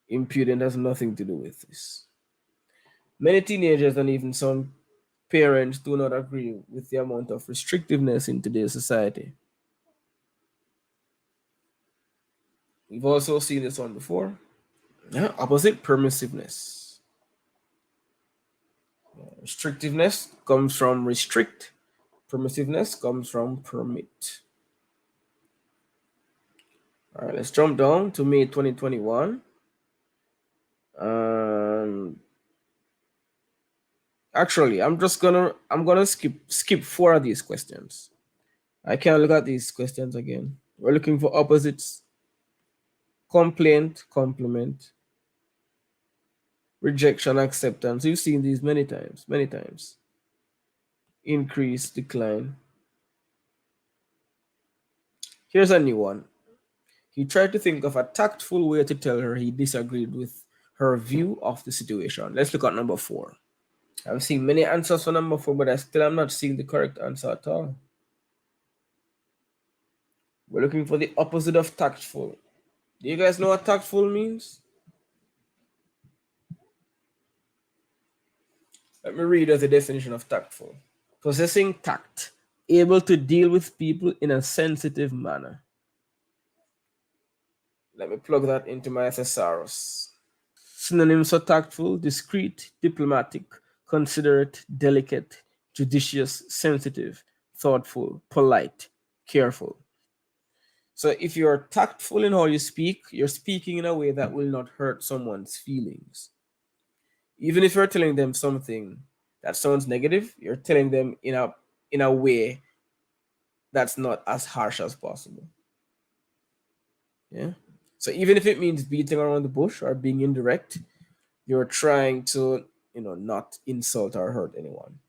Impudent has nothing to do with this. Many teenagers and even some parents do not agree with the amount of restrictiveness in today's society. We've also seen this one before. Yeah, opposite, permissiveness. Restrictiveness comes from restrict, permissiveness comes from permit. All right, let's jump down to May 2021. Actually, I'm gonna skip 4 of these questions. I can't look at these questions again. We're looking for opposites. Complaint, compliment, rejection, acceptance. You've seen these many times, many times. Increase, decline. Here's a new one. He tried to think of a tactful way to tell her he disagreed with her view of the situation. Let's look at number 4. I'm seeing many answers for number 4, but I still am not seeing the correct answer at all. We're looking for the opposite of tactful. Do you guys know what tactful means? Let me read as the definition of tactful. Possessing tact, able to deal with people in a sensitive manner. Let me plug that into my thesaurus. Synonyms for tactful: discreet, diplomatic, considerate, delicate, judicious, sensitive, thoughtful, polite, careful. So if you're tactful in how you speak, you're speaking in a way that will not hurt someone's feelings. Even if you're telling them something that sounds negative, you're telling them in a way that's not as harsh as possible. Yeah. So even if it means beating around the bush or being indirect, you're trying to, not insult or hurt anyone.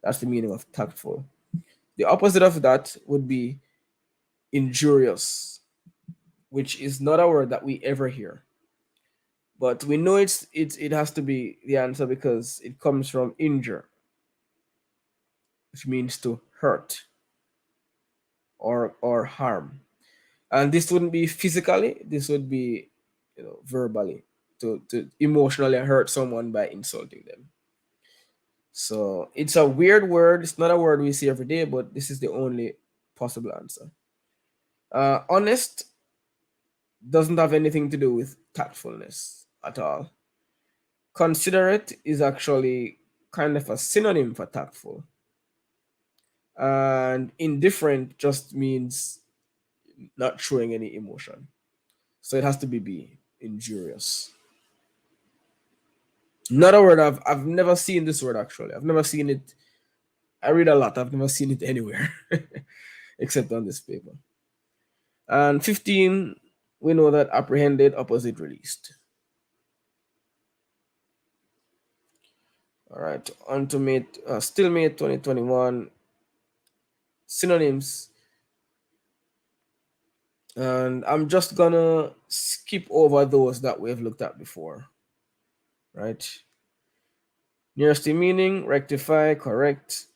That's the meaning of tactful. The opposite of that would be injurious, which is not a word that we ever hear. But we know it has to be the answer because it comes from injure, which means to hurt or harm. And this wouldn't be physically, this would be verbally, to emotionally hurt someone by insulting them. So it's a weird word. It's not a word we see every day, but this is the only possible answer. Honest doesn't have anything to do with tactfulness at all. Considerate is actually kind of a synonym for tactful. And indifferent just means not showing any emotion. So it has to be B, injurious. Another word I've never seen this word actually. I've never seen it. I read a lot. I've never seen it anywhere except on this paper. And 15, we know that apprehended, opposite, released. All right, on to still May 2021 synonyms. And I'm just gonna skip over those that we've looked at before, right? Nearest to meaning, rectify, correct,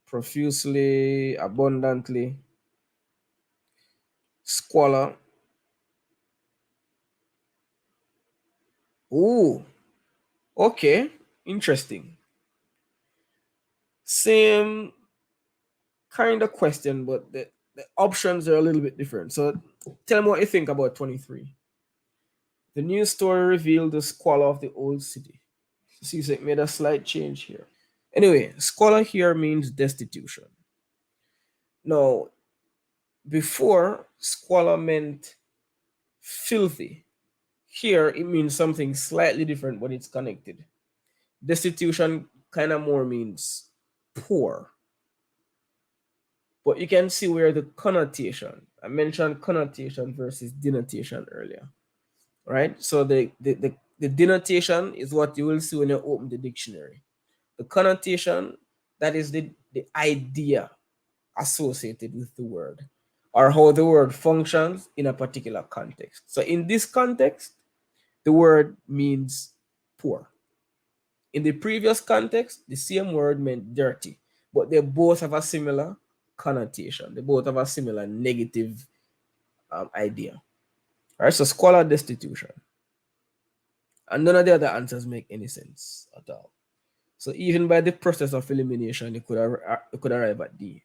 profusely, abundantly, squalor. Ooh, okay, interesting. Same kind of question, but the options are a little bit different. So tell me what you think about 23. The new story revealed the squalor of the old city. CSEC made a slight change here. Anyway, squalor here means destitution. Now, before, squalor meant filthy. Here, it means something slightly different when it's connected. Destitution kind of more means poor. But you can see where the connotation, I mentioned connotation versus denotation earlier, right? So the denotation is what you will see when you open the dictionary. The connotation, that is the idea associated with the word or how the word functions in a particular context. So in this context, the word means poor. In the previous context, the same word meant dirty, but they both have a similar connotation. They both have a similar negative idea. All right, so squalor, destitution. And none of the other answers make any sense at all. So even by the process of elimination, it could arrive at D.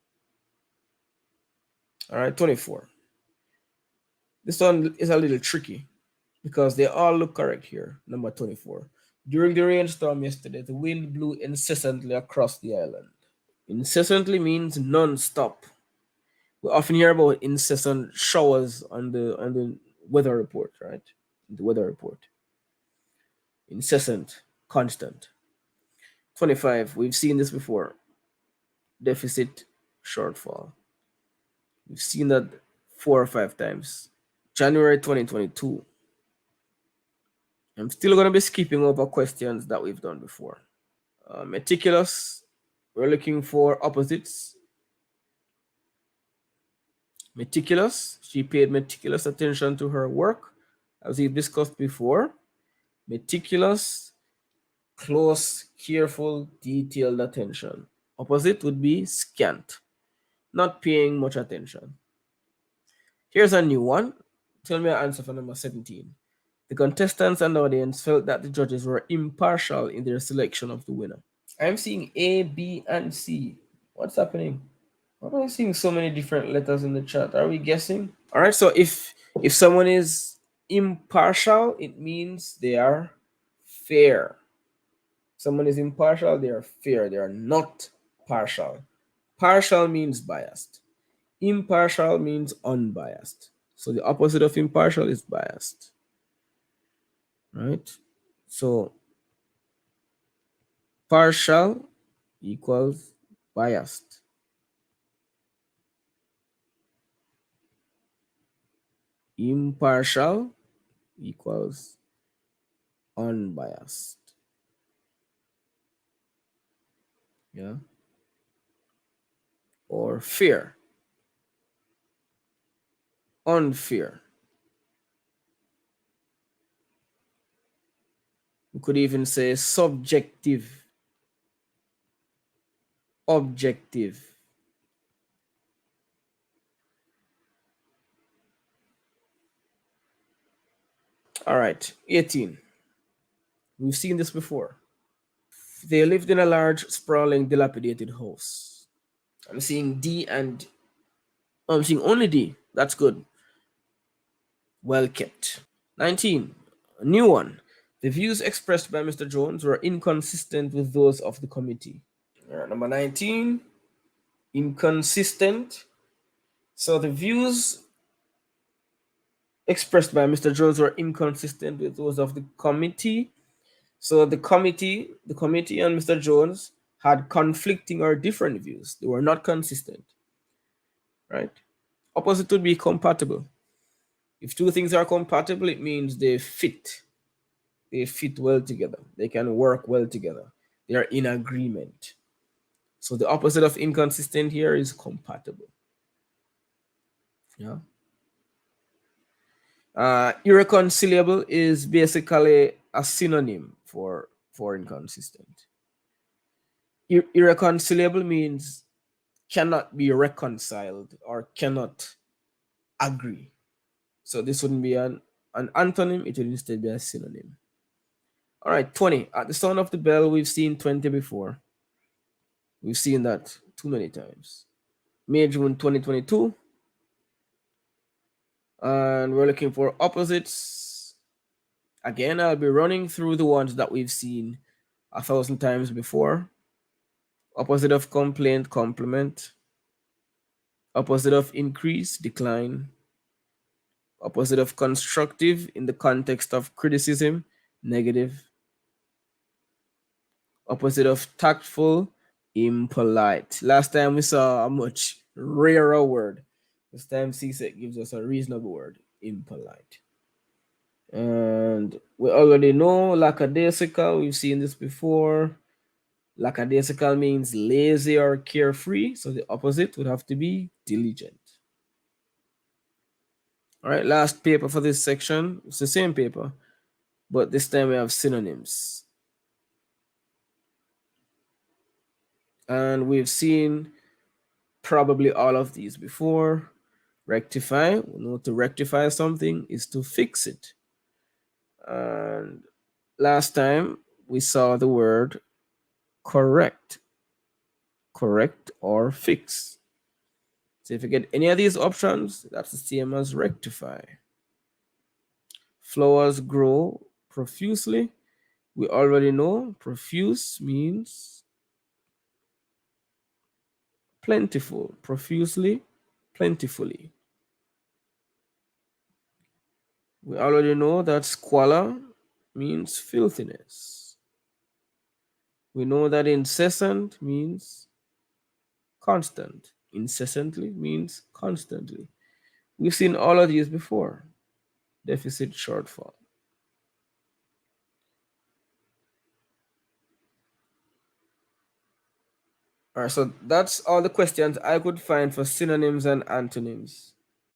All right, 24. This one is a little tricky because they all look correct here. Number 24. During the rainstorm yesterday, the wind blew incessantly across the island. Incessantly means non-stop. We often hear about incessant showers on the weather report, right? The weather report. Incessant, constant. 25. We've seen this before. Deficit, shortfall. We've seen that 4 or 5 times. January 2022. I'm still going to be skipping over questions that we've done before. Meticulous. We're looking for opposites. Meticulous. She paid meticulous attention to her work, as we've discussed before. Meticulous, close, careful, detailed attention. Opposite would be scant, not paying much attention. Here's a new one. Tell me an answer for number 17. The contestants and audience felt that the judges were impartial in their selection of the winner. I'm seeing A, B, and C. What's happening? Why am I seeing so many different letters in the chat? Are we guessing? All right. So if someone is impartial, it means they are fair. Someone is impartial, they are fair. They are not partial. Partial means biased. Impartial means unbiased. So the opposite of impartial is biased. Right? So partial equals biased. Impartial equals unbiased. Yeah. Or fair. Unfair. We could even say subjective. Objective. All right, 18. We've seen this before. They lived in a large, sprawling, dilapidated house. I'm seeing D and I'm seeing only D. That's good. Well kept. 19. A new one. The views expressed by Mr. Jones were inconsistent with those of the committee. Number 19. Inconsistent. So the views expressed by Mr. Jones were inconsistent with those of the committee. So the committee and Mr. Jones had conflicting or different views. They were not consistent, right? Opposite would be compatible. If two things are compatible, it means they fit. They fit well together. They can work well together. They are in agreement. So the opposite of inconsistent here is compatible. Yeah. Irreconcilable is basically a synonym for inconsistent. Irreconcilable means cannot be reconciled or cannot agree. So this wouldn't be an antonym, it would instead be a synonym. All right, 20. At the sound of the bell, we've seen 20 before. We've seen that too many times. May, June 2022. And we're looking for opposites. Again, I'll be running through the ones that we've seen 1,000 times before. Opposite of complaint, compliment. Opposite of increase, decline. Opposite of constructive in the context of criticism, negative. Opposite of tactful, impolite. Last time we saw a much rarer word. This time CSEC gives us a reasonable word, impolite. And we already know lackadaisical. We've seen this before. Lackadaisical means lazy or carefree. So the opposite would have to be diligent. All right, last paper for this section. It's the same paper, but this time we have synonyms. And we've seen probably all of these before. Rectify, we know to rectify something is to fix it. And last time we saw the word correct. Correct or fix. So if you get any of these options, that's the same as rectify. Flowers grow profusely. We already know profuse means plentiful. Profusely, plentifully. We already know that squalor means filthiness. We know that incessant means constant. Incessantly means constantly. We've seen all of these before. Deficit, shortfall. All right, so that's all the questions I could find for synonyms and antonyms.